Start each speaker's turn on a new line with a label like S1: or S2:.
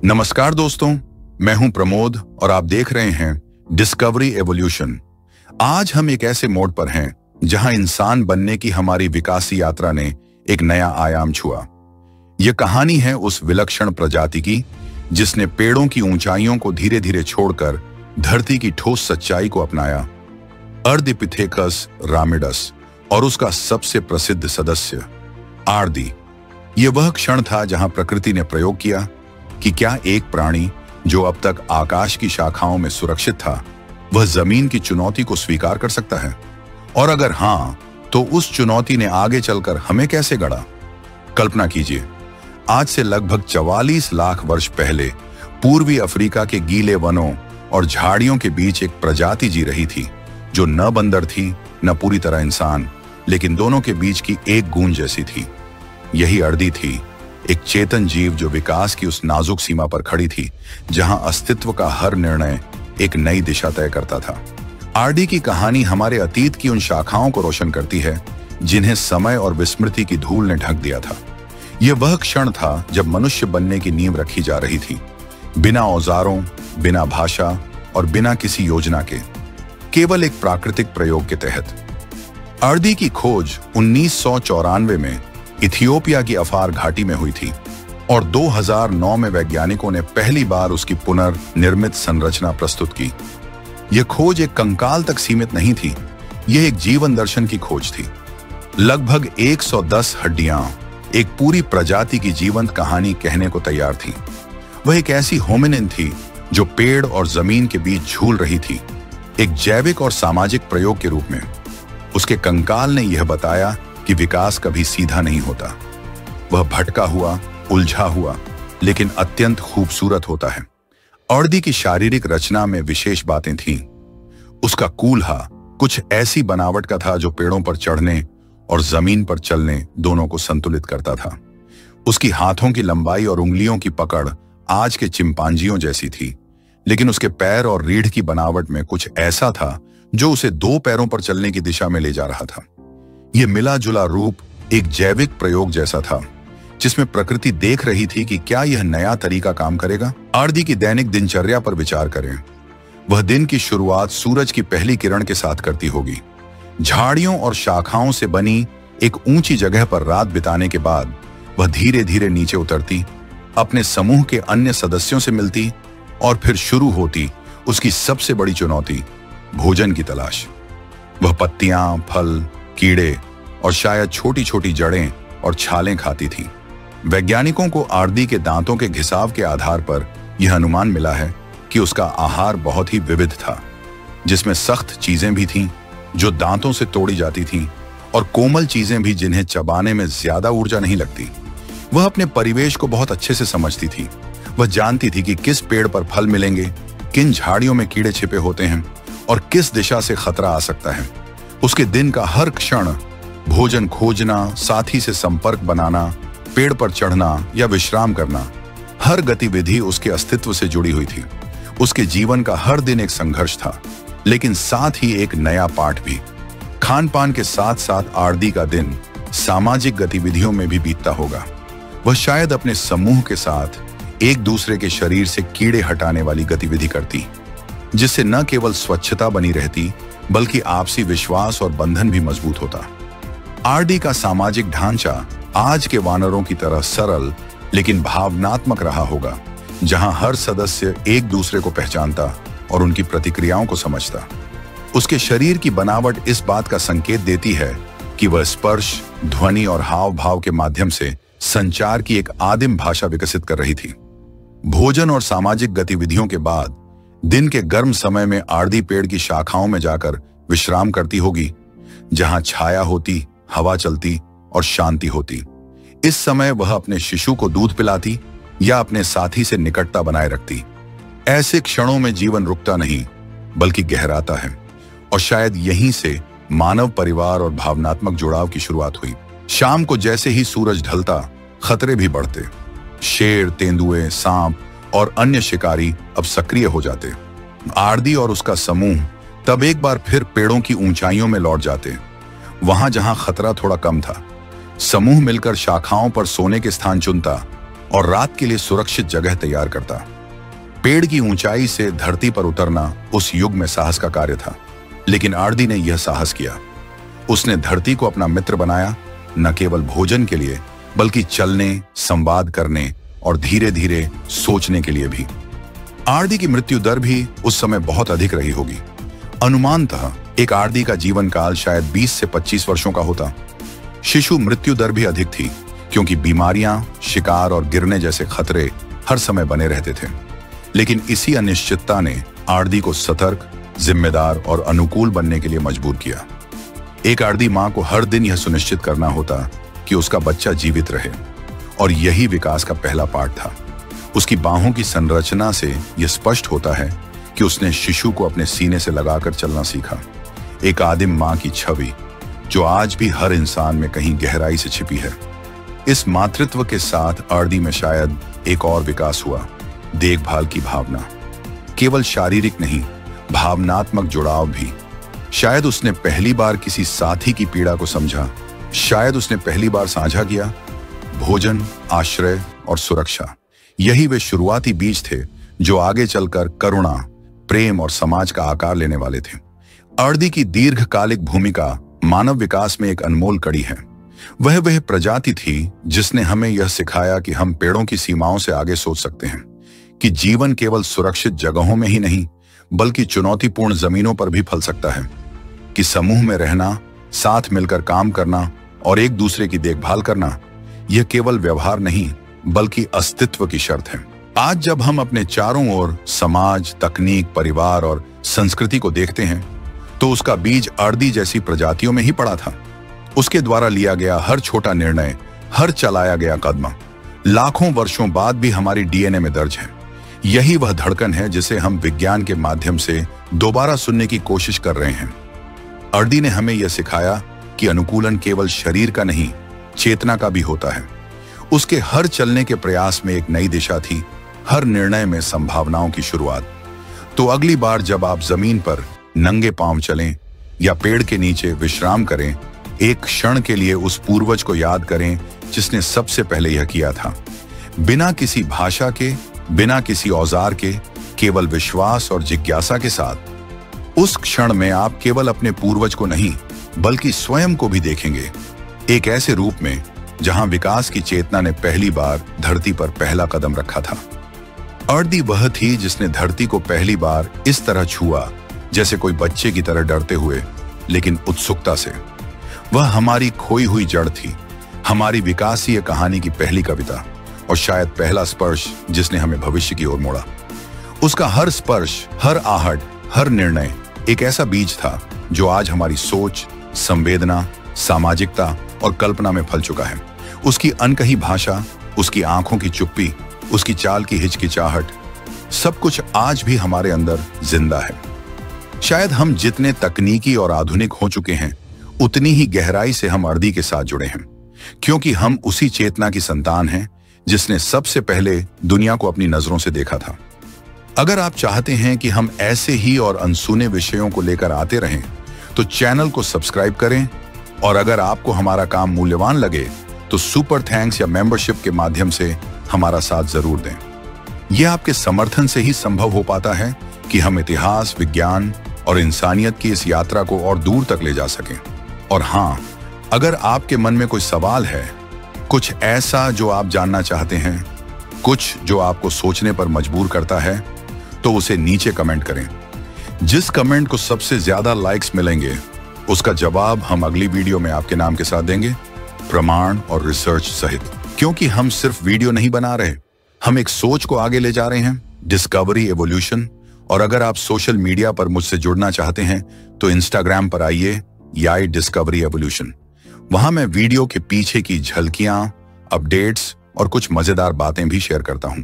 S1: नमस्कार दोस्तों, मैं हूं प्रमोद और आप देख रहे हैं डिस्कवरी एवोल्यूशन। आज हम एक ऐसे मोड़ पर हैं जहां इंसान बनने की हमारी विकासी यात्रा ने एक नया आयाम छुआ। यह कहानी है उस विलक्षण प्रजाति की जिसने पेड़ों की ऊंचाइयों को धीरे धीरे छोड़कर धरती की ठोस सच्चाई को अपनाया। अर्धपिथेकस रामिडस और उसका सबसे प्रसिद्ध सदस्य आर्दी। यह वह क्षण था जहां प्रकृति ने प्रयोग किया कि क्या एक प्राणी जो अब तक आकाश की शाखाओं में सुरक्षित था, वह जमीन की चुनौती को स्वीकार कर सकता है, और अगर हां, तो उस चुनौती ने आगे चलकर हमें कैसे गढ़ा। कल्पना कीजिए, आज से लगभग 44 लाख वर्ष पहले पूर्वी अफ्रीका के गीले वनों और झाड़ियों के बीच एक प्रजाति जी रही थी जो न बंदर थी न पूरी तरह इंसान, लेकिन दोनों के बीच की एक गूंज जैसी थी। यही अर्दी थी, एक चेतन जीव जो विकास की उस नाजुक सीमा पर खड़ी थी जहां अस्तित्व का हर निर्णय एक नई दिशा तय करता था। आर्डी की कहानी हमारे अतीत की उन शाखाओं को रोशन करती है जिन्हें समय और विस्मृति की धूल ने ढक दिया था। यह वह क्षण था जब मनुष्य बनने की नींव रखी जा रही थी, बिना औजारों, बिना भाषा और बिना किसी योजना के, केवल एक प्राकृतिक प्रयोग के तहत। आर्दी की खोज 1994 में इथियोपिया की अफार घाटी में हुई थी और 2009 में वैज्ञानिकों ने पहली बार उसकी पुनर्निर्मित संरचना प्रस्तुत की। यह खोज एक कंकाल तक सीमित नहीं थी, यह एक जीवन दर्शन की खोज थी। लगभग 110 हड्डियां एक पूरी प्रजाति की जीवंत कहानी कहने को तैयार थी। वह एक ऐसी होमिनिन थी जो पेड़ और जमीन के बीच झूल रही थी, एक जैविक और सामाजिक प्रयोग के रूप में। उसके कंकाल ने यह बताया कि विकास कभी सीधा नहीं होता, वह भटका हुआ, उलझा हुआ, लेकिन अत्यंत खूबसूरत होता है। आर्दी की शारीरिक रचना में विशेष बातें थीं। उसका कूल्हा कुछ ऐसी बनावट का था जो पेड़ों पर चढ़ने और जमीन पर चलने दोनों को संतुलित करता था। उसकी हाथों की लंबाई और उंगलियों की पकड़ आज के चिंपांजियों जैसी थी, लेकिन उसके पैर और रीढ़ की बनावट में कुछ ऐसा था जो उसे 2 पैरों पर चलने की दिशा में ले जा रहा था। यह मिला जुला रूप एक जैविक प्रयोग जैसा था जिसमें प्रकृति देख रही थी कि क्या यह नया तरीका काम करेगा। आर्दी की दैनिक दिनचर्या पर विचार करें। वह दिन की शुरुआत सूरज की पहली किरण के साथ करती होगी। झाड़ियों और शाखाओं से बनी एक ऊंची जगह पर रात बिताने के बाद वह धीरे धीरे नीचे उतरती, अपने समूह के अन्य सदस्यों से मिलती और फिर शुरू होती उसकी सबसे बड़ी चुनौती, भोजन की तलाश। वह पत्तियां, फल, कीड़े और शायद छोटी छोटी जड़ें और छालें खाती थी। वैज्ञानिकों को आर्दी के दांतों के घिसाव के आधार पर यह अनुमान मिला है कि उसका आहार बहुत ही विविध था, जिसमें सख्त चीजें भी थीं जो दांतों से तोड़ी जाती थीं और कोमल चीजें भी जिन्हें चबाने में ज्यादा ऊर्जा नहीं लगती। वह अपने परिवेश को बहुत अच्छे से समझती थी। वह जानती थी कि किस पेड़ पर फल मिलेंगे, किन झाड़ियों में कीड़े छिपे होते हैं और किस दिशा से खतरा आ सकता है। उसके दिन का हर क्षण भोजन खोजना, साथी से संपर्क बनाना, पेड़ पर चढ़ना या विश्राम करना, हर गतिविधि उसके अस्तित्व से जुड़ी हुई थी। उसके जीवन का हर दिन एक संघर्ष था, लेकिन साथ ही एक नया पाठ भी। खान पान के साथ साथ आर्दी का दिन सामाजिक गतिविधियों में भी बीतता होगा। वह शायद अपने समूह के साथ एक दूसरे के शरीर से कीड़े हटाने वाली गतिविधि करती, जिससे न केवल स्वच्छता बनी रहती बल्कि आपसी विश्वास और बंधन भी मजबूत होता। आर्डी का सामाजिक ढांचा आज के वानरों की तरह सरल लेकिन भावनात्मक रहा होगा, जहां हर सदस्य एक दूसरे को पहचानता और उनकी प्रतिक्रियाओं को समझता। उसके शरीर की बनावट इस बात का संकेत देती है कि वह स्पर्श, ध्वनि और हाव भाव के माध्यम से संचार की एक आदिम भाषा विकसित कर रही थी। भोजन और सामाजिक गतिविधियों के बाद दिन के गर्म समय में आर्दी पेड़ की शाखाओं में जाकर विश्राम करती होगी, जहां छाया होती, हवा चलती और शांति होती। इस समय वह अपने शिशु को दूध पिलाती या अपने साथी से निकटता बनाए रखती। ऐसे क्षणों में जीवन रुकता नहीं बल्कि गहराता है, और शायद यहीं से मानव परिवार और भावनात्मक जुड़ाव की शुरुआत हुई। शाम को जैसे ही सूरज ढलता, खतरे भी बढ़ते। शेर, तेंदुए, सांप और अन्य शिकारी अब सक्रिय हो जाते। आर्दी और उसका समूह तब एक बार फिर पेड़ों की ऊंचाइयों में लौट जाते, वहां जहां खतरा थोड़ा कम था। समूह मिलकर शाखाओं पर सोने के स्थान चुनता और रात के लिए सुरक्षित जगह तैयार करता। पेड़ की ऊंचाई से धरती पर उतरना उस युग में साहस का कार्य था, लेकिन आर्दी ने यह साहस किया। उसने धरती को अपना मित्र बनाया, न केवल भोजन के लिए बल्कि चलने, संवाद करने और धीरे धीरे सोचने के लिए भी। आर्दी की मृत्यु दर भी उस समय बहुत अधिक रही होगी। अनुमानतः एक आर्दी का जीवन काल शायद 20 से 25 वर्षों का होता। शिशु मृत्यु दर भी अधिक थी, क्योंकि बीमारियां, शिकार और गिरने जैसे खतरे हर समय बने रहते थे। लेकिन इसी अनिश्चितता ने आर्दी को सतर्क, जिम्मेदार और अनुकूल बनने के लिए मजबूर किया। एक आर्दी मां को हर दिन यह सुनिश्चित करना होता कि उसका बच्चा जीवित रहे, और यही विकास का पहला पाठ था। उसकी बाहों की संरचना से यह स्पष्ट होता है कि उसने शिशु को अपने सीने से लगाकर चलना सीखा। एक आदिम मां की छवि जो आज भी हर इंसान में कहीं गहराई से छिपी है। इस मातृत्व के साथ आर्दी में शायद एक और विकास हुआ, देखभाल की भावना। केवल शारीरिक नहीं, भावनात्मक जुड़ाव भी। शायद उसने पहली बार किसी साथी की पीड़ा को समझा, शायद उसने पहली बार साझा किया। भोजन, आश्रय और सुरक्षा, यही वे शुरुआती बीज थे जो आगे चलकर करुणा, प्रेम और समाज का आकार लेने वाले थे। आर्दी की दीर्घकालिक भूमिका मानव विकास में एक अनमोल कड़ी है। वह प्रजाति थी जिसने हमें यह सिखाया कि हम पेड़ों की सीमाओं से आगे सोच सकते हैं, कि जीवन केवल सुरक्षित जगहों में ही नहीं बल्कि चुनौतीपूर्ण जमीनों पर भी फल सकता है, कि समूह में रहना, साथ मिलकर काम करना और एक दूसरे की देखभाल करना, यह केवल व्यवहार नहीं बल्कि अस्तित्व की शर्त है। आज जब हम अपने चारों ओर समाज, तकनीक, परिवार और संस्कृति को देखते हैं, तो उसका बीज आर्दी जैसी प्रजातियों में ही पड़ा था। उसके द्वारा लिया गया हर छोटा निर्णय, हर चलाया गया कदम लाखों वर्षों बाद भी हमारी डीएनए में दर्ज है। यही वह धड़कन है जिसे हम विज्ञान के माध्यम से दोबारा सुनने की कोशिश कर रहे हैं। आर्दी ने हमें यह सिखाया कि अनुकूलन केवल शरीर का नहीं, चेतना का भी होता है। उसके हर चलने के प्रयास में एक नई दिशा थी, हर निर्णय में संभावनाओं की शुरुआत। तो अगली बार जब आप जमीन पर नंगे पांव चलें या पेड़ के नीचे विश्राम करें, एक क्षण के लिए उस पूर्वज को याद करें जिसने सबसे पहले यह किया था। बिना किसी भाषा के, बिना किसी औजार के, केवल विश्वास और जिज्ञासा के साथ। उस क्षण में आप केवल अपने पूर्वज को नहीं बल्कि स्वयं को भी देखेंगे, एक ऐसे रूप में जहां विकास की चेतना ने पहली बार धरती पर पहला कदम रखा था। आर्दी वह थी जिसने धरती को पहली बार इस तरह छुआ, जैसे कोई बच्चे की तरह डरते हुए लेकिन उत्सुकता से। वह हमारी खोई हुई जड़ थी, हमारी विकासीय कहानी की पहली कविता और शायद पहला स्पर्श जिसने हमें भविष्य की ओर मोड़ा। उसका हर स्पर्श, हर आहट, हर निर्णय एक ऐसा बीज था जो आज हमारी सोच, संवेदना, सामाजिकता और कल्पना में फल चुका है। उसकी अनकही भाषा, उसकी आंखों की चुप्पी, उसकी चाल की हिचकिचाहट, सब कुछ आज भी हमारे अंदर जिंदा है। शायद हम जितने तकनीकी और आधुनिक हो चुके हैं, उतनी ही गहराई से हम आर्दी के साथ जुड़े हैं, क्योंकि हम उसी चेतना की संतान हैं जिसने सबसे पहले दुनिया को अपनी नजरों से देखा था। अगर आप चाहते हैं कि हम ऐसे ही और अनसुने विषयों को लेकर आते रहें, तो चैनल को सब्सक्राइब करें, और अगर आपको हमारा काम मूल्यवान लगे तो सुपर थैंक्स या मेंबरशिप के माध्यम से हमारा साथ जरूर दें। यह आपके समर्थन से ही संभव हो पाता है कि हम इतिहास, विज्ञान और इंसानियत की इस यात्रा को और दूर तक ले जा सकें। और हाँ, अगर आपके मन में कोई सवाल है, कुछ ऐसा जो आप जानना चाहते हैं, कुछ जो आपको सोचने पर मजबूर करता है, तो उसे नीचे कमेंट करें। जिस कमेंट को सबसे ज्यादा लाइक्स मिलेंगे, उसका जवाब हम अगली वीडियो में आपके नाम के साथ देंगे, प्रमाण और रिसर्च सहित। क्योंकि हम सिर्फ वीडियो नहीं बना रहे, हम एक सोच को आगे ले जा रहे हैं, डिस्कवरी एवोल्यूशन। और अगर आप सोशल मीडिया पर मुझसे जुड़ना चाहते हैं तो इंस्टाग्राम पर आइए, याई डिस्कवरी एवोल्यूशन। वहां मैं वीडियो के पीछे की झलकियां, अपडेट्स और कुछ मजेदार बातें भी शेयर करता हूं।